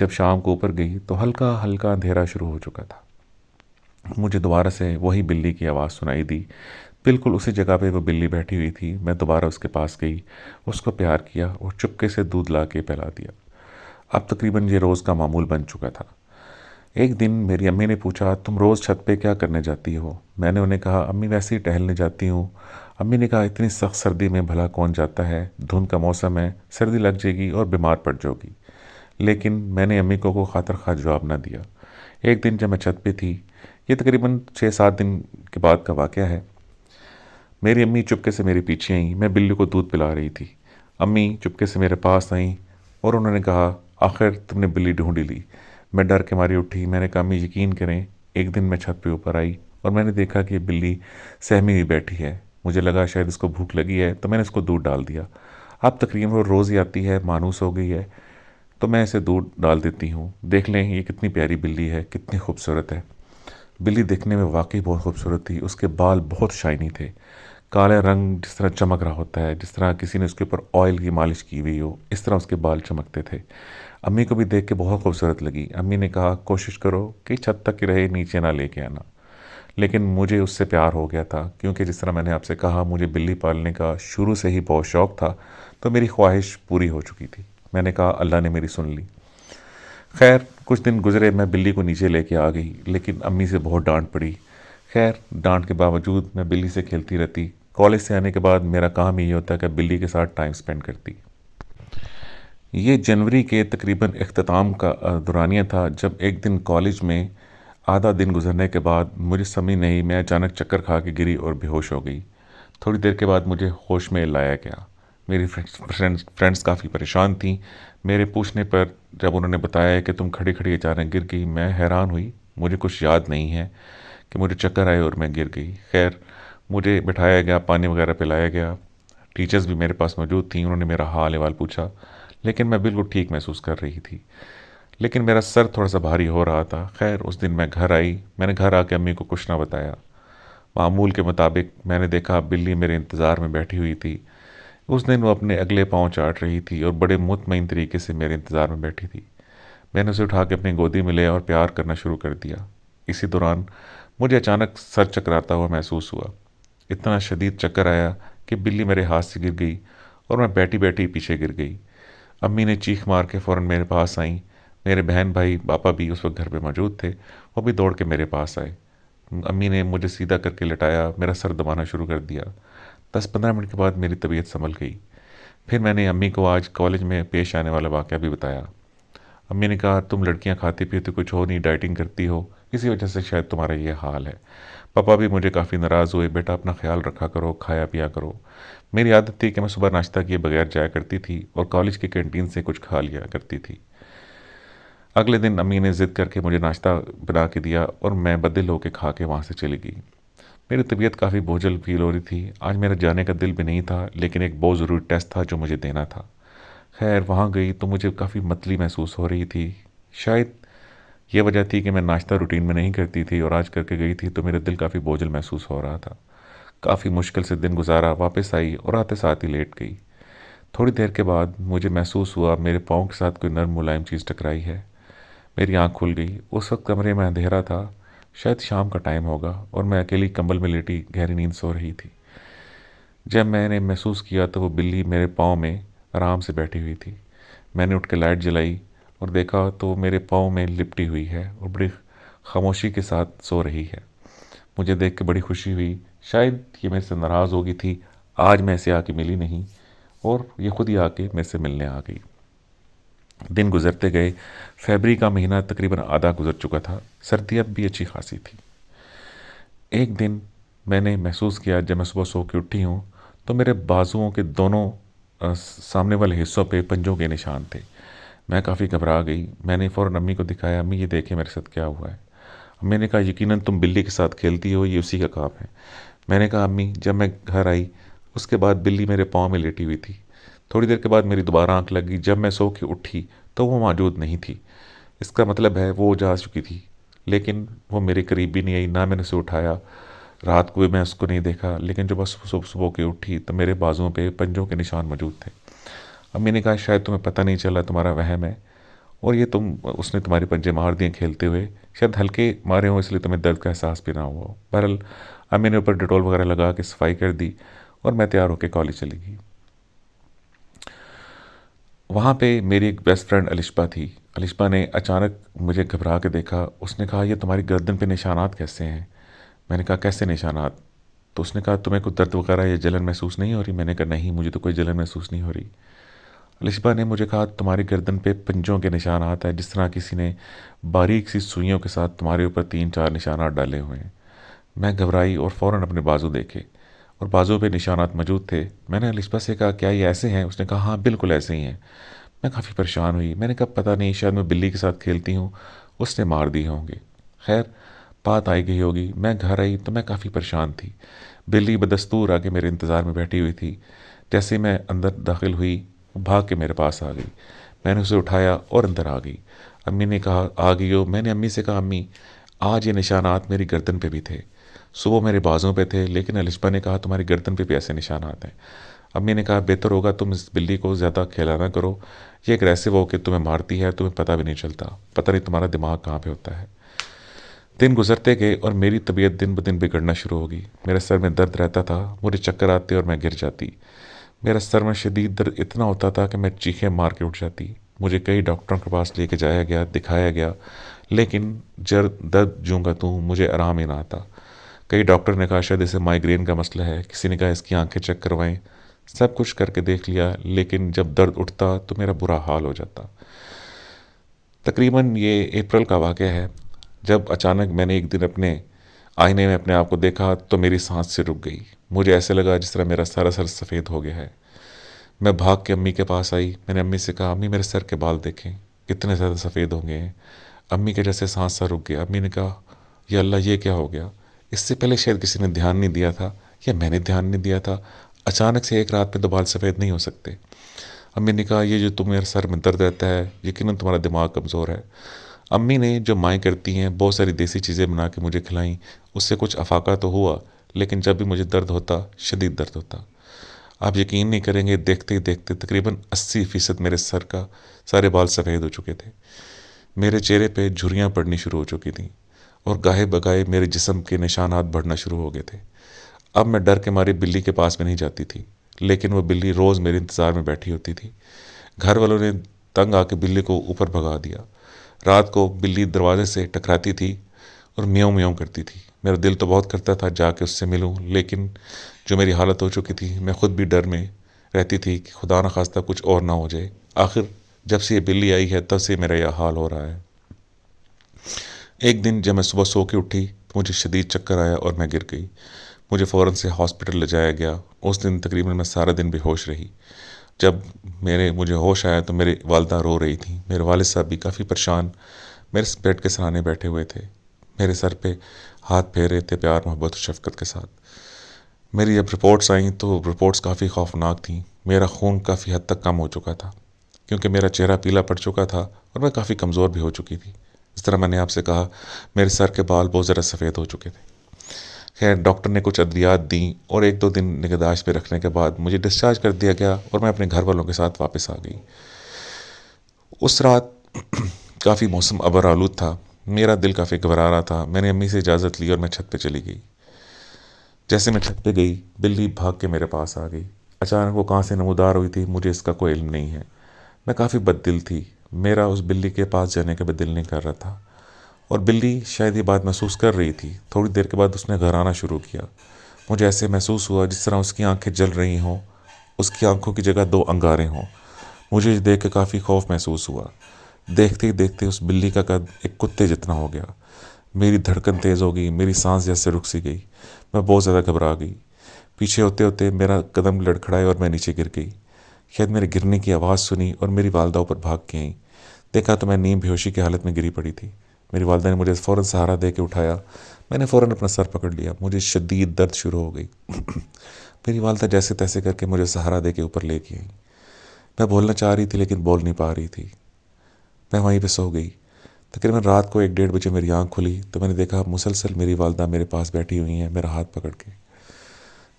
جب شام کو اوپر گئی تو ہلکا ہلکا اندھیرا شروع ہو چکا تھا۔ مجھے دوبارہ سے وہی بلی کی آواز سنائی دی۔ بالکل اسی جگہ پہ وہ بلی بیٹھی ہوئی تھی۔ میں دوبارہ اس کے پاس گئی، اس کو پیار کیا اور چپکے سے دودھ لا کے پلا دیا۔ اب تقریباً یہ روز کا معمول بن چکا تھا۔ ایک دن میری امی نے پوچھا، تم روز چھت پہ کیا کرنے جاتی ہو؟ میں نے انہیں کہا، امی ویسے ہی ٹہلنے جاتی ہوں۔ امی نے کہا، اتنی سخت سردی میں بھلا کون جاتا ہے؟ دھند کا موسم ہے، سردی لگ جائے گی اور بیمار پڑ جاؤ گی۔ لیکن میں نے امی کو کوئی خاطر خواہ جواب نہ دیا۔ ایک دن جب میں چھت پہ تھی، یہ تقریباً 6-7 دن کے بعد کا واقعہ ہے، میری امی چپکے سے میرے پیچھے آئیں۔ میں بلی کو دودھ پلا رہی تھی۔ امی چپکے سے میرے پاس آئیں اور انہوں نے کہا، آخر تم نے بلی ڈھونڈ لی۔ میں ڈر کے ماری اٹھی۔ میں نے کہا، امی یقین کریں، ایک دن میں چھت پہ اوپر آئی اور میں نے دیکھا کہ بلی سہمی ہوئی بیٹھی ہے۔ مجھے لگا شاید اس کو بھوک لگی ہے، تو میں نے اس کو دودھ ڈال دیا۔ اب تقریباً وہ روز ہی آتی ہے، مانوس ہو گئی ہے، تو میں اسے دودھ ڈال دیتی ہوں۔ دیکھ لیں یہ کتنی پیاری بلی ہے، کتنی خوبصورت ہے۔ بلی دیکھنے میں واقعی بہت خوبصورت تھی۔ اس کے بال بہت شائنی تھے، کالے رنگ جس طرح چمک رہا ہوتا ہے، جس طرح کسی نے اس کے اوپر آئل کی مالش کی ہوئی ہو، اس طرح اس کے بال چمکتے تھے۔ امی کو بھی دیکھ کے بہت خوبصورت لگی۔ امی نے کہا، کوشش کرو کہ چھت تک ہی رہے، نیچے نہ لے کے آنا۔ لیکن مجھے اس سے پیار ہو گیا تھا، کیونکہ جس طرح میں نے آپ سے کہا مجھے بلی پالنے کا شروع سے ہی بہت شوق تھا، تو میری خواہش پوری ہو چکی تھی۔ میں نے کہا، اللہ نے میری سن لی۔ خیر کچھ دن گزرے، میں بلی کو نیچے لے کے آ گئی، لیکن امی سے بہت ڈانٹ پڑی۔ خیر ڈانٹ کے باوجود میں بلی سے کھیلتی رہتی۔ کالج سے آنے کے بعد میرا کام یہ ہوتا کہ بلی کے ساتھ ٹائم سپینڈ کرتی۔ یہ جنوری کے تقریباً اختتام کا دورانیہ تھا، جب ایک دن کالج میں آدھا دن گزرنے کے بعد مجھے سمجھ نہیں، میں اچانک چکر کھا کے گری اور بے ہوش ہو گئی۔ تھوڑی دیر کے بعد مجھے ہوش میں لایا گیا۔ میری فرینڈس کافی پریشان تھیں۔ میرے پوچھنے پر جب انہوں نے بتایا کہ تم کھڑی کھڑی اچانک گر گئی، میں حیران ہوئی۔ مجھے کچھ یاد نہیں ہے کہ مجھے چکر آئے اور میں گر گئی۔ خیر مجھے بٹھایا گیا، پانی وغیرہ پلایا گیا۔ ٹیچرز بھی میرے پاس موجود تھیں، انہوں نے میرا حال احوال پوچھا، لیکن میں بالکل ٹھیک محسوس کر رہی تھی، لیکن میرا سر تھوڑا سا بھاری ہو رہا تھا۔ خیر اس دن میں گھر آئی۔ میں نے گھر آ کے امی کو کچھ نہ بتایا۔ معمول کے مطابق میں نے دیکھا بلی میرے انتظار میں بیٹھی ہوئی تھی۔ اس دن وہ اپنے اگلے پاؤں چاٹ رہی تھی اور بڑے مطمئن طریقے سے میرے انتظار میں بیٹھی تھی۔ میں نے اسے اٹھا کے اپنی گودی میں لیا اور پیار کرنا شروع کر دیا۔ اسی دوران مجھے اچانک سر چکراتا ہوا محسوس ہوا۔ اتنا شدید چکر آیا کہ بلی میرے ہاتھ سے گر گئی اور میں بیٹھی بیٹھی پیچھے گر گئی۔ امی نے چیخ مار کے فوراً میرے پاس آئیں۔ میرے بہن بھائی پاپا بھی اس وقت گھر پہ موجود تھے، وہ بھی دوڑ کے میرے پاس آئے۔ امی نے مجھے سیدھا کر کے لٹایا، میرا سر دبانا شروع کر دیا۔ 10-15 منٹ کے بعد میری طبیعت سنبھل گئی۔ پھر میں نے امی کو آج کالج میں پیش آنے والا واقعہ بھی بتایا۔ امی نے کہا، تم لڑکیاں کھاتی پیتی کچھ ہو نہیں، ڈائٹنگ کرتی ہو، اسی وجہ سے شاید تمہارا یہ حال ہے۔ پاپا بھی مجھے کافی ناراض ہوئے، بیٹا اپنا خیال رکھا کرو، کھایا پیا کرو۔ میری عادت تھی کہ میں صبح ناشتہ کیے بغیر جایا کرتی تھی اور کالج کی کینٹین سے کچھ کھا لیا کرتی تھی۔ اگلے دن امی نے ضد کر کے مجھے ناشتہ بنا کے دیا اور میں بدل ہو کے کھا کے وہاں سے چلی گئی۔ میری طبیعت کافی بوجھل فیل ہو رہی تھی۔ آج میرا جانے کا دل بھی نہیں تھا، لیکن ایک بہت ضروری ٹیسٹ تھا جو مجھے دینا تھا۔ خیر وہاں گئی تو مجھے کافی متلی محسوس ہو رہی تھی۔ شاید یہ وجہ تھی کہ میں ناشتہ روٹین میں نہیں کرتی تھی اور آج کر کے گئی تھی، تو میرا دل کافی بوجھل محسوس ہو رہا تھا۔ کافی مشکل سے دن گزارا، واپس آئی اور آتے ساتھ ہی لیٹ گئی۔ تھوڑی دیر کے بعد مجھے محسوس ہوا میرے پاؤں کے ساتھ کوئی نرم ملائم چیز ٹکرائی ہے۔ میری آنکھ کھل گئی۔ اس وقت کمرے میں اندھیرا تھا، شاید شام کا ٹائم ہوگا، اور میں اکیلی کمبل میں لیٹی گہری نیند سو رہی تھی۔ جب میں نے محسوس کیا تو وہ بلی میرے پاؤں میں آرام سے بیٹھی ہوئی تھی۔ میں نے اٹھ کے لائٹ جلائی اور دیکھا تو وہ میرے پاؤں میں لپٹی ہوئی ہے اور بڑی خاموشی کے ساتھ سو رہی ہے۔ مجھے دیکھ کے بڑی خوشی ہوئی۔ شاید یہ میرے سے ناراض ہو گئی تھی، آج میں اسے آ کے ملی نہیں اور یہ خود ہی آ کے میرے سے ملنے آ گئی۔ دن گزرتے گئے، فیبری کا مہینہ تقریباً آدھا گزر چکا تھا، سردی اب بھی اچھی خاصی تھی۔ ایک دن میں نے محسوس کیا جب میں صبح سو کے اٹھی ہوں تو میرے بازوؤں کے دونوں سامنے والے حصوں پہ پنجوں کے نشان تھے۔ میں کافی گھبرا گئی۔ میں نے فوراً امی کو دکھایا، امی یہ دیکھیں میرے ساتھ کیا ہوا ہے۔ امی نے کہا، یقیناً تم بلی کے ساتھ کھیلتی ہو، یہ اسی کا کام ہے۔ میں نے کہا، امی جب میں گھر آئی اس کے بعد بلی میرے پاؤں میں لیٹی ہوئی تھی۔ تھوڑی دیر کے بعد میری دوبارہ آنکھ لگی۔ جب میں سو کے اٹھی تو وہ موجود نہیں تھی۔ اس کا مطلب ہے وہ جا چکی تھی، لیکن وہ میرے قریب بھی نہیں آئی، نہ میں نے اسے اٹھایا۔ رات کو بھی میں اس کو نہیں دیکھا، لیکن جب بس صبح کے اٹھی تو میرے بازوؤں پہ پنجوں کے نشان موجود تھے۔ امی نے کہا، شاید تمہیں پتہ نہیں چلا، تمہارا وہم ہے، اور یہ اس نے تمہارے پنجے مار دیے کھیلتے ہوئے، شاید ہلکے مارے ہوں اس لیے تمہیں درد کا احساس بھی نہ ہوا ہو۔ بہرحال امی نے اوپر ڈیٹول وغیرہ لگا کے صفائی کر دی اور میں تیار ہو کے کالج چلی گئی۔ وہاں پہ میری ایک بیسٹ فرینڈ الشبا تھی۔ الشبا نے اچانک مجھے گھبرا کے دیکھا، اس نے کہا یہ تمہاری گردن پہ نشانات کیسے ہیں؟ میں نے کہا کیسے نشانات؟ تو اس نے کہا تمہیں کوئی درد وغیرہ یا جلن محسوس نہیں ہو رہی؟ میں نے کہا نہیں، مجھے تو کوئی جلن محسوس نہیں ہو رہی۔ الشبا نے مجھے کہا تمہاری گردن پہ پنجوں کے نشانات ہیں، جس طرح کسی نے باریک سی سوئیوں کے ساتھ تمہارے اوپر 3-4 نشانات ڈالے ہوئے ہیں۔ میں گھبرائی اور فوراً اپنے بازو دیکھے اور بازو پہ نشانات موجود تھے۔ میں نے الشبا سے کہا کیا یہ ایسے ہیں؟ اس نے کہا ہاں بالکل ایسے ہی ہیں۔ میں کافی پریشان ہوئی۔ میں نے کہا پتہ نہیں، شاید میں بلی کے ساتھ کھیلتی ہوں، اس نے مار دیے ہوں گے۔ خیر بات آئی گئی ہوگی۔ میں گھر آئی تو میں کافی پریشان تھی۔ بلی بدستور آ کے میرے انتظار میں بیٹھی ہوئی تھی۔ جیسے میں اندر داخل ہوئی وہ بھاگ کے میرے پاس آ گئی۔ میں نے اسے اٹھایا اور اندر آ گئی۔ امی نے کہا آ گئی ہو؟ میں نے امی سے کہا امی آج یہ نشانات میری گردن پہ بھی تھے، صبح میرے بازوں پہ تھے، لیکن الشبا نے کہا تمہاری گردن پہ بھی ایسے نشانات ہیں۔ امی نے کہا بہتر ہوگا تم اس بلی کو زیادہ کھیلا نہ کرو، یہ اگریسو ہو کے تمہیں مارتی ہے، تمہیں پتہ بھی نہیں چلتا، پتہ نہیں تمہارا دماغ کہاں پہ ہوتا ہے۔ دن گزرتے گئے اور میری طبیعت دن بدن بگڑنا شروع ہو گئی۔ میرے سر میں درد رہتا تھا، مجھے چکر آتے اور میں گر جاتی۔ میرا سر میں شدید درد اتنا ہوتا تھا کہ میں چیخیں مار کے اٹھ جاتی۔ مجھے کئی ڈاکٹروں کے پاس لے کے جایا گیا، دکھایا گیا، لیکن درد جوں کا توں مجھے آرام ہی نہ آتا۔ کئی ڈاکٹر نے کہا شاید اسے مائیگرین کا مسئلہ ہے، کسی نے کہا اس کی آنکھیں چیک کروائیں، سب کچھ کر کے دیکھ لیا، لیکن جب درد اٹھتا تو میرا برا حال ہو جاتا۔ تقریباً یہ اپریل کا واقعہ ہے، جب اچانک میں نے ایک دن اپنے آئینے میں اپنے آپ کو دیکھا تو میری سانس سے رک گئی۔ مجھے ایسے لگا جس طرح میرا سارا سر سفید ہو گیا ہے۔ میں بھاگ کے امی کے پاس آئی۔ میں نے امی سے کہا امی میرے سر کے بال دیکھیں کتنے زیادہ سفید ہو گئے ہیں۔ امی کے جیسے سانس سا رک گیا۔ امی نے کہا یا اللہ یہ کیا ہو گیا؟ اس سے پہلے شاید کسی نے دھیان نہیں دیا تھا یا میں نے دھیان نہیں دیا تھا، اچانک سے ایک رات پہ تو بال سفید نہیں ہو سکتے۔ امی نے کہا یہ جو تمہارے سر میں درد رہتا ہے یقیناً تمہارا دماغ کمزور ہے۔ امی نے جو مائیں کرتی ہیں بہت ساری دیسی چیزیں بنا کے مجھے کھلائیں، اس سے کچھ افاقہ تو ہوا، لیکن جب بھی مجھے درد ہوتا شدید درد ہوتا۔ آپ یقین نہیں کریں گے، دیکھتے ہی دیکھتے تقریباً 80% میرے سر کا سارے بال سفید ہو چکے تھے۔ میرے چہرے پہ جھریاں پڑنی شروع ہو چکی تھیں اور گاہے بگاہے میرے جسم کے نشانات بڑھنا شروع ہو گئے تھے۔ اب میں ڈر کے مارے بلی کے پاس میں نہیں جاتی تھی، لیکن وہ بلی روز میرے انتظار میں بیٹھی ہوتی تھی۔ گھر والوں نے تنگ آ کے بلی کو اوپر بھگا دیا۔ رات کو بلی دروازے سے ٹکراتی تھی اور میوں میوں کرتی تھی۔ میرا دل تو بہت کرتا تھا جا کے اس سے ملوں، لیکن جو میری حالت ہو چکی تھی میں خود بھی ڈر میں رہتی تھی کہ خدا نہ خواستہ کچھ اور نہ ہو جائے۔ آخر جب سے یہ بلی آئی ہے تب سے میرا یہ حال ہو رہا ہے۔ ایک دن جب میں صبح سو کے اٹھی تو مجھے شدید چکر آیا اور میں گر گئی۔ مجھے فوراً سے ہاسپٹل لے جایا گیا۔ اس دن تقریباً میں سارا دن بے ہوش رہی۔ جب مجھے ہوش آیا تو میری والدہ رو رہی تھیں، میرے والد صاحب بھی کافی پریشان میرے بیڈ کے سرانے بیٹھے ہوئے تھے، میرے سر پہ ہاتھ پھیر رہے تھے پیار محبت و شفقت کے ساتھ۔ میری جب رپورٹس آئیں تو رپورٹس کافی خوفناک تھیں۔ میرا خون کافی حد تک کم ہو چکا تھا کیونکہ میرا چہرہ پیلا پڑ چکا تھا اور میں کافی کمزور بھی ہو چکی تھی۔ اس طرح میں نے آپ سے کہا میرے سر کے بال بہت زیادہ سفید ہو چکے تھے۔ خیر ڈاکٹر نے کچھ ادویات دیں اور 1-2 دن نگہداشت پہ رکھنے کے بعد مجھے ڈسچارج کر دیا گیا اور میں اپنے گھر والوں کے ساتھ واپس آ گئی۔ اس رات کافی موسم ابر آلود تھا، میرا دل کافی گھبرا رہا تھا۔ میں نے امی سے اجازت لی اور میں چھت پہ چلی گئی۔ جیسے میں چھت پہ گئی بلی بھاگ کے میرے پاس آ گئی۔ اچانک وہ کہاں سے نمودار ہوئی تھی مجھے اس کا کوئی علم نہیں ہے۔ میں کافی بد دل تھی، میرا اس بلی کے پاس جانے کا بھی دل نہیں کر رہا تھا، اور بلی شاید یہ بات محسوس کر رہی تھی۔ تھوڑی دیر کے بعد اس نے گھرانا شروع کیا۔ مجھے ایسے محسوس ہوا جس طرح اس کی آنکھیں جل رہی ہوں، اس کی آنکھوں کی جگہ 2 انگاریں ہوں۔ مجھے یہ دیکھ کے کافی خوف محسوس ہوا۔ دیکھتے ہی دیکھتے اس بلی کا قد ایک کتے جتنا ہو گیا۔ میری دھڑکن تیز ہو گئی، میری سانس جیسے رک سی گئی، میں بہت زیادہ گھبرا گئی۔ پیچھے ہوتے ہوتے میرا قدم لڑکھڑائے اور میں نیچے گر گئی۔ شاید میرے گرنے کی آواز سنی اور میری والدہ اوپر بھاگ کے آئیں۔ دیکھا تو میں نیم بے ہوشی کی حالت میں گری پڑی تھی۔ میری والدہ نے مجھے فوراً سہارا دے کے اٹھایا۔ میں نے فوراً اپنا سر پکڑ لیا، مجھے شدید درد شروع ہو گئی۔ میری والدہ جیسے تیسے کر کے مجھے سہارا دے کے اوپر لے کے آئیں۔ میں بولنا چاہ رہی تھی لیکن بول نہیں پا رہی تھی۔ میں وہیں پہ سو گئی۔ تقریباً رات کو 1-1:30 بجے میری آنکھ کھلی تو میں نے دیکھا مسلسل میری والدہ میرے پاس بیٹھی ہوئی ہیں میرا ہاتھ پکڑ کے۔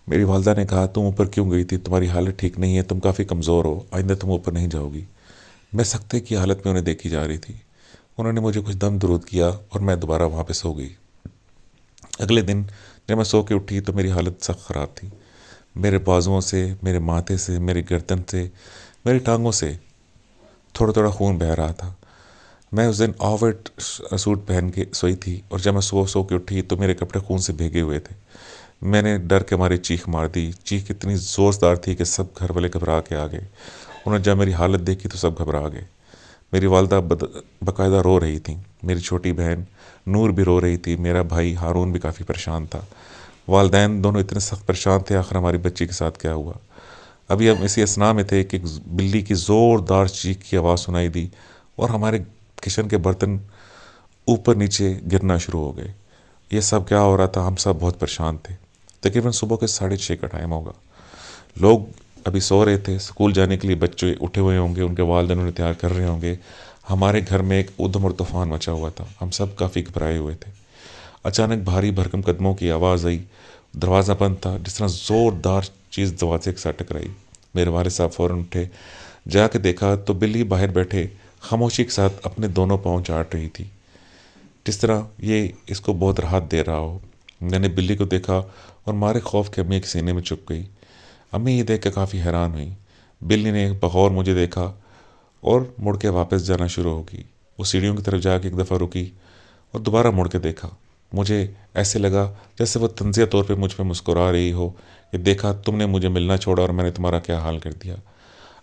میری والدہ نے کہا تم اوپر کیوں گئی تھی؟ تمہاری حالت ٹھیک نہیں ہے، تم کافی کمزور ہو، آئندہ تم اوپر نہیں جاؤ گی۔ میں سکتے کی حالت میں انہیں دیکھی جا رہی تھی۔ انہوں نے مجھے کچھ دم درود کیا اور میں دوبارہ وہاں پہ سو گئی۔ اگلے دن جب میں سو کے اٹھی تو میری حالت سخت خراب تھی۔ میرے بازوؤں سے، میرے ماتھے سے، میری گردن سے، میری ٹانگوں سے تھوڑا تھوڑا خون بہہ رہا تھا۔ میں اس دن آف وائٹ سوٹ پہن کے سوئی تھی اور جب میں سو کے اٹھی تو میرے کپڑے خون سے بھیگے ہوئے تھے۔ میں نے ڈر کے مارے چیخ مار دی۔ چیخ اتنی زوردار تھی کہ سب گھر والے گھبرا کے آ گئے۔ انہوں نے جب میری حالت دیکھی تو سب گھبرا گئے۔ میری والدہ باقاعدہ رو رہی تھیں، میری چھوٹی بہن نور بھی رو رہی تھی، میرا بھائی ہارون بھی کافی پریشان تھا۔ والدین دونوں اتنے سخت پریشان تھے آخر ہماری بچی کے ساتھ کیا ہوا۔ ابھی ہم اسی اثنا میں تھے کہ بلی کی زوردار چیخ کی آواز سنائی دی اور ہمارے کچن کے برتن اوپر نیچے گرنا شروع ہو گئے۔ یہ سب کیا ہو رہا تھا؟ ہم سب بہت پریشان تھے۔ تقریباً صبح کے 6:30 کا ٹائم ہوگا۔ لوگ ابھی سو رہے تھے، اسکول جانے کے لیے بچے اٹھے ہوئے ہوں گے، ان کے والدین انہیں تیار کر رہے ہوں گے۔ ہمارے گھر میں ایک ادھم اور طوفان مچا ہوا تھا، ہم سب کافی گھبرائے ہوئے تھے۔ اچانک بھاری بھرکم قدموں کی آواز آئی، دروازہ بند تھا، جس طرح زوردار چیز دروازے کے ساتھ ٹکرائی۔ میرے والد صاحب فوراً اٹھے، جا کے دیکھا تو بلی باہر بیٹھے خاموشی کے ساتھ اپنے دونوں پاؤں چاٹ رہی تھی، جس طرح یہ اس کو بہت راحت دے رہا ہو۔ میں نے بلی کو دیکھا اور مارے خوف کے امی کے سینے میں چھپ گئی۔ امی یہ دیکھ کے کافی حیران ہوئی۔ بلی نے بغور مجھے دیکھا اور مڑ کے واپس جانا شروع ہو گئی۔ وہ سیڑھیوں کی طرف جا کے ایک دفعہ رکی اور دوبارہ مڑ کے دیکھا۔ مجھے ایسے لگا جیسے وہ طنزیہ طور پہ مجھ پہ مسکرا رہی ہو کہ دیکھا تم نے مجھے ملنا چھوڑا اور میں نے تمہارا کیا حال کر دیا۔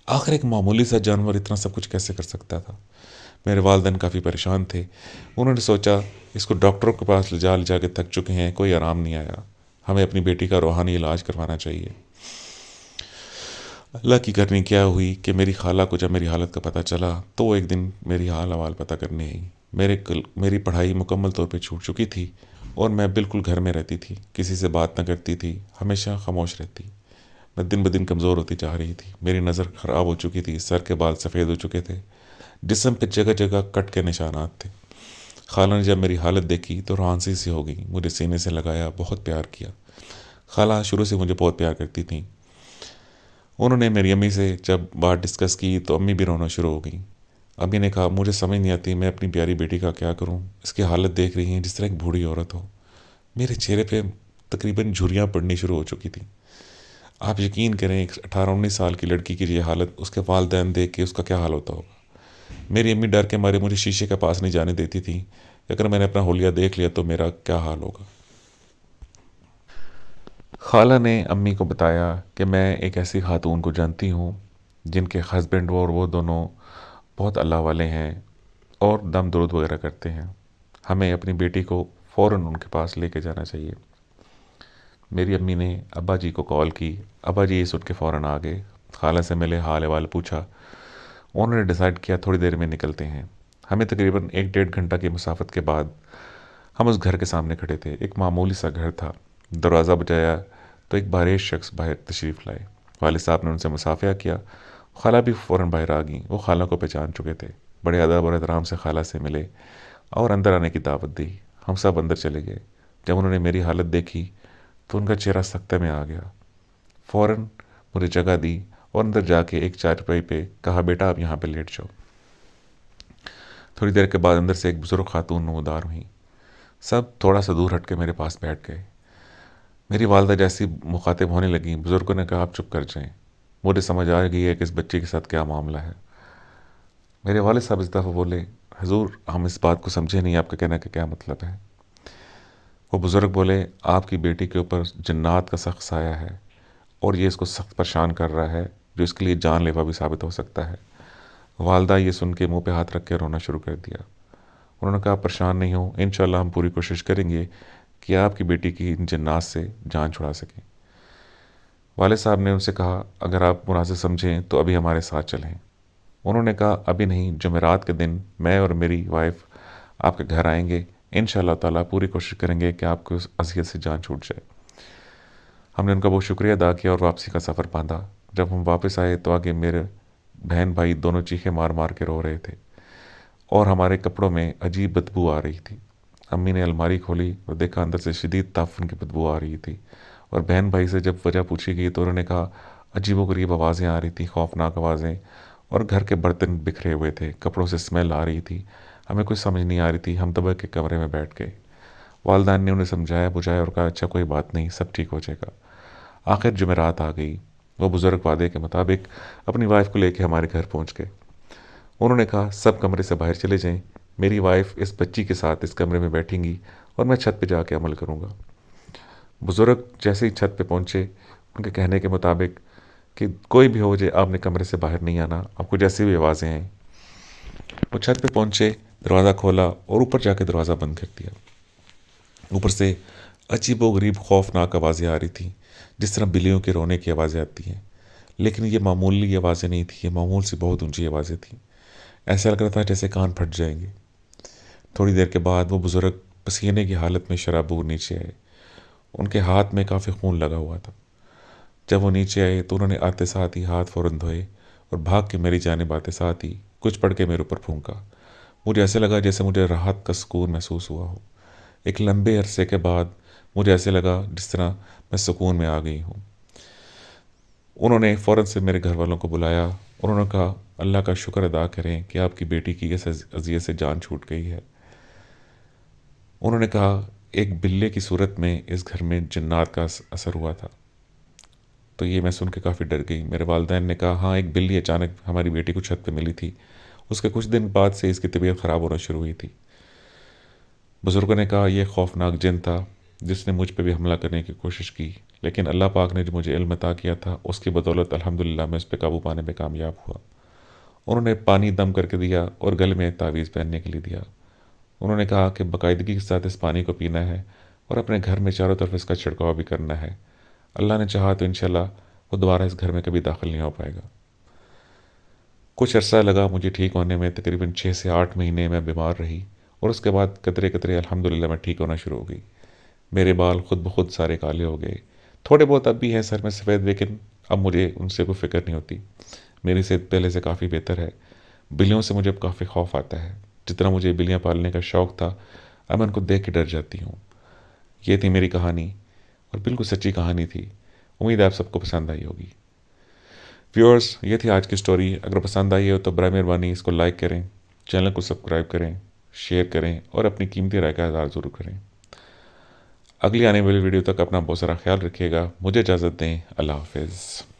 آخر ایک معمولی سا جانور اتنا سب کچھ کیسے کر سکتا تھا؟ میرے والدین کافی پریشان تھے۔ انہوں نے سوچا اس کو ڈاکٹروں کے پاس لے جا کے تھک چکے ہیں، کوئی آرام نہیں آیا، ہمیں اپنی بیٹی کا روحانی علاج کروانا چاہیے۔ اللہ کی کرنی کیا ہوئی کہ میری خالہ کو جب میری حالت کا پتہ چلا تو وہ ایک دن میری حال احوال پتہ کرنے آئی۔ میری پڑھائی مکمل طور پہ چھوٹ چکی تھی اور میں بالکل گھر میں رہتی تھی، کسی سے بات نہ کرتی تھی، ہمیشہ خاموش رہتی۔ میں دن بدن کمزور ہوتی جا رہی تھی، میری نظر خراب ہو چکی تھی، سر کے بال سفید ہو چکے تھے، جسم پہ جگہ جگہ کٹ کے نشانات تھے۔ خالہ نے جب میری حالت دیکھی تو روانسی سی ہو گئی، مجھے سینے سے لگایا، بہت پیار کیا۔ خالہ شروع سے مجھے بہت پیار کرتی تھیں۔ انہوں نے میری امی سے جب بات ڈسکس کی تو امی بھی رونا شروع ہو گئیں۔ امی نے کہا مجھے سمجھ نہیں آتی میں اپنی پیاری بیٹی کا کیا کروں، اس کی حالت دیکھ رہی ہیں جس طرح ایک بوڑھی عورت ہو۔ میرے چہرے پہ تقریباً جھریاں پڑنی شروع ہو چکی تھیں۔ آپ یقین کریں ایک 18-19 سال کی لڑکی کی یہ حالت، اس کے والدین دیکھ کے اس کا کیا حال ہوتا ہوگا۔ میری امی ڈر کے مارے مجھے شیشے کے پاس نہیں جانے دیتی تھیں کہ اگر میں نے اپنا حلیہ دیکھ لیا تو میرا کیا حال ہوگا۔ خالہ نے امی کو بتایا کہ میں ایک ایسی خاتون کو جانتی ہوں جن کے ہسبینڈ اور وہ دونوں بہت اللہ والے ہیں اور دم درود وغیرہ کرتے ہیں، ہمیں اپنی بیٹی کو فوراً ان کے پاس لے کے جانا چاہیے۔ میری امی نے ابا جی کو کال کی، ابا جی یہ سن کے فوراً آ گئے، خالہ سے ملے، حال احوال پوچھا۔ انہوں نے ڈیسائیڈ کیا تھوڑی دیر میں نکلتے ہیں۔ ہمیں تقریباً 1-1.5 گھنٹہ کی مسافت کے بعد ہم اس گھر کے سامنے کھڑے تھے۔ ایک معمولی سا گھر تھا۔ دروازہ بجایا تو ایک باریش شخص باہر تشریف لائے۔ والد صاحب نے ان سے مصافحہ کیا، خالہ بھی فوراً باہر آ گئیں۔ وہ خالہ کو پہچان چکے تھے، بڑے ادب اور احترام سے خالہ سے ملے اور اندر آنے کی دعوت دی۔ ہم سب اندر چلے گئے۔ جب انہوں نے میری حالت دیکھی تو ان کا چہرہ سکتے میں آ گیا۔ فوراً مجھے جگہ دی اور اندر جا کے ایک چارپائی پہ کہا بیٹا آپ یہاں پہ لیٹ جاؤ۔ تھوڑی دیر کے بعد اندر سے ایک بزرگ خاتون نمودار ہوئیں۔ سب تھوڑا سا دور ہٹ کے میرے پاس بیٹھ گئے۔ میری والدہ جیسی مخاطب ہونے لگیں، بزرگوں نے کہا آپ چپ کر جائیں، مجھے سمجھ آ گئی ہے کہ اس بچے کے ساتھ کیا معاملہ ہے۔ میرے والد صاحب اس دفعہ بولے حضور ہم اس بات کو سمجھے نہیں، آپ کا کہنے کا کیا مطلب ہے؟ وہ بزرگ بولے آپ کی بیٹی کے اوپر جنات کا سخت سایہ ہے اور یہ اس کو سخت پریشان کر رہا ہے جو اس کے لیے جان لیوا بھی ثابت ہو سکتا ہے۔ والدہ یہ سن کے منہ پہ ہاتھ رکھ کے رونا شروع کر دیا۔ انہوں نے کہا پریشان نہیں ہوں، انشاءاللہ ہم پوری کوشش کریں گے کہ آپ کی بیٹی کی ان جنات سے جان چھڑا سکیں۔ والد صاحب نے ان سے کہا اگر آپ مناسب سمجھیں تو ابھی ہمارے ساتھ چلیں۔ انہوں نے کہا ابھی نہیں، جمعرات کے دن میں اور میری وائف آپ کے گھر آئیں گے، انشاءاللہ تعالیٰ پوری کوشش کریں گے کہ آپ کو اس اذیت سے جان چھوٹ جائے۔ ہم نے ان کا بہت شکریہ ادا کیا اور واپسی کا سفر باندھا۔ جب ہم واپس آئے تو آگے میرے بہن بھائی دونوں چیخیں مار مار کے رو رہے تھے اور ہمارے کپڑوں میں عجیب بدبو آ رہی تھی۔ امی نے الماری کھولی اور دیکھا اندر سے شدید تعفن کی بدبو آ رہی تھی، اور بہن بھائی سے جب وجہ پوچھی گئی تو انہوں نے کہا عجیب و غریب آوازیں آ رہی تھیں، خوفناک آوازیں، اور گھر کے برتن بکھرے ہوئے تھے، کپڑوں سے اسمیل آ رہی تھی۔ ہمیں کچھ سمجھ نہیں آ رہی تھی، ہم دبا کے کمرے میں بیٹھ گئے۔ والدین نے انہیں سمجھایا بجھایا اور کہا اچھا کوئی بات نہیں، سب ٹھیک ہو جائے گا۔ آخر جمعرات آ گئی۔ وہ بزرگ وعدے کے مطابق اپنی وائف کو لے کے ہمارے گھر پہنچ گئے۔ انہوں نے کہا سب کمرے سے باہر چلے جائیں، میری وائف اس بچی کے ساتھ اس کمرے میں بیٹھیں گی اور میں چھت پہ جا کے عمل کروں گا۔ بزرگ جیسے ہی چھت پہ پہنچے، ان کے کہنے کے مطابق کہ کوئی بھی ہو جائے آپ نے کمرے سے باہر نہیں آنا، آپ کو جیسی بھی آوازیں آئیں۔ وہ چھت پہ پہنچے، دروازہ کھولا اور اوپر جا کے دروازہ بند کر دیا۔ اوپر سے عجیب و غریب خوفناک آوازیں آ رہی تھیں، جس طرح بلیوں کے رونے کی آوازیں آتی ہیں، لیکن یہ معمولی آوازیں نہیں تھیں، یہ معمول سے بہت اونچی آوازیں تھیں۔ ایسا لگ رہا تھا جیسے کان پھٹ جائیں گے۔ تھوڑی دیر کے بعد وہ بزرگ پسینے کی حالت میں شرابور نیچے آئے۔ ان کے ہاتھ میں کافی خون لگا ہوا تھا۔ جب وہ نیچے آئے تو انہوں نے آتے ساتھ ہی ہاتھ فوراً دھوئے اور بھاگ کے میری جانب آتے ساتھ ہی کچھ پڑھ کے میرے اوپر پھونکا۔ مجھے ایسے لگا جیسے مجھے راحت کا سکون محسوس ہوا ہو۔ ایک لمبے عرصے کے بعد مجھے ایسے لگا جس طرح میں سکون میں آ گئی ہوں۔ انہوں نے فوراً سے میرے گھر والوں کو بلایا۔ انہوں نے کہا اللہ کا شکر ادا کریں کہ آپ کی بیٹی کی اس اذیت سے جان چھوٹ گئی ہے۔ انہوں نے کہا ایک بلے کی صورت میں اس گھر میں جنات کا اثر ہوا تھا۔ تو یہ میں سن کے کافی ڈر گئی۔ میرے والدین نے کہا ہاں ایک بلی اچانک ہماری بیٹی کو چھت پہ ملی تھی، اس کے کچھ دن بعد سے اس کی طبیعت خراب ہونا شروع ہوئی تھی۔ بزرگوں نے کہا یہ خوفناک جن تھا جس نے مجھ پہ بھی حملہ کرنے کی کوشش کی، لیکن اللہ پاک نے جو مجھے علم عطا کیا تھا اس کی بدولت الحمدللہ میں اس پہ قابو پانے میں کامیاب ہوا۔ انہوں نے پانی دم کر کے دیا اور گلے میں تعویذ پہننے کے لیے دیا۔ انہوں نے کہا کہ باقاعدگی کے ساتھ اس پانی کو پینا ہے اور اپنے گھر میں چاروں طرف اس کا چھڑکاؤ بھی کرنا ہے۔ اللہ نے چاہا تو انشاءاللہ وہ دوبارہ اس گھر میں کبھی داخل نہیں ہو پائے گا۔ کچھ عرصہ لگا مجھے ٹھیک ہونے میں، تقریباً 6 سے 8 مہینے میں بیمار رہی اور اس کے بعد قطرے قطرے الحمدللہ میں ٹھیک ہونا شروع ہو گئی۔ میرے بال خود بخود سارے کالے ہو گئے، تھوڑے بہت اب بھی ہیں سر میں سفید، لیکن اب مجھے ان سے کوئی فکر نہیں ہوتی۔ میری صحت پہلے سے کافی بہتر ہے۔ بلیوں سے مجھے اب کافی خوف آتا ہے، جتنا مجھے بلیاں پالنے کا شوق تھا اب میں ان کو دیکھ کے ڈر جاتی ہوں۔ یہ تھی میری کہانی اور بالکل سچی کہانی تھی۔ امید ہے آپ سب کو پسند آئی ہوگی۔ ویورز، یہ تھی آج کی سٹوری۔ اگر پسند آئی ہو تو برائے مہربانی اس کو لائک کریں، چینل کو سبسکرائب کریں، شیئر کریں اور اپنی قیمتی رائے کا اظہار ضرور کریں۔ اگلی آنے والی ویڈیو تک اپنا بہت سارا خیال رکھیے گا۔ مجھے اجازت دیں، اللہ حافظ۔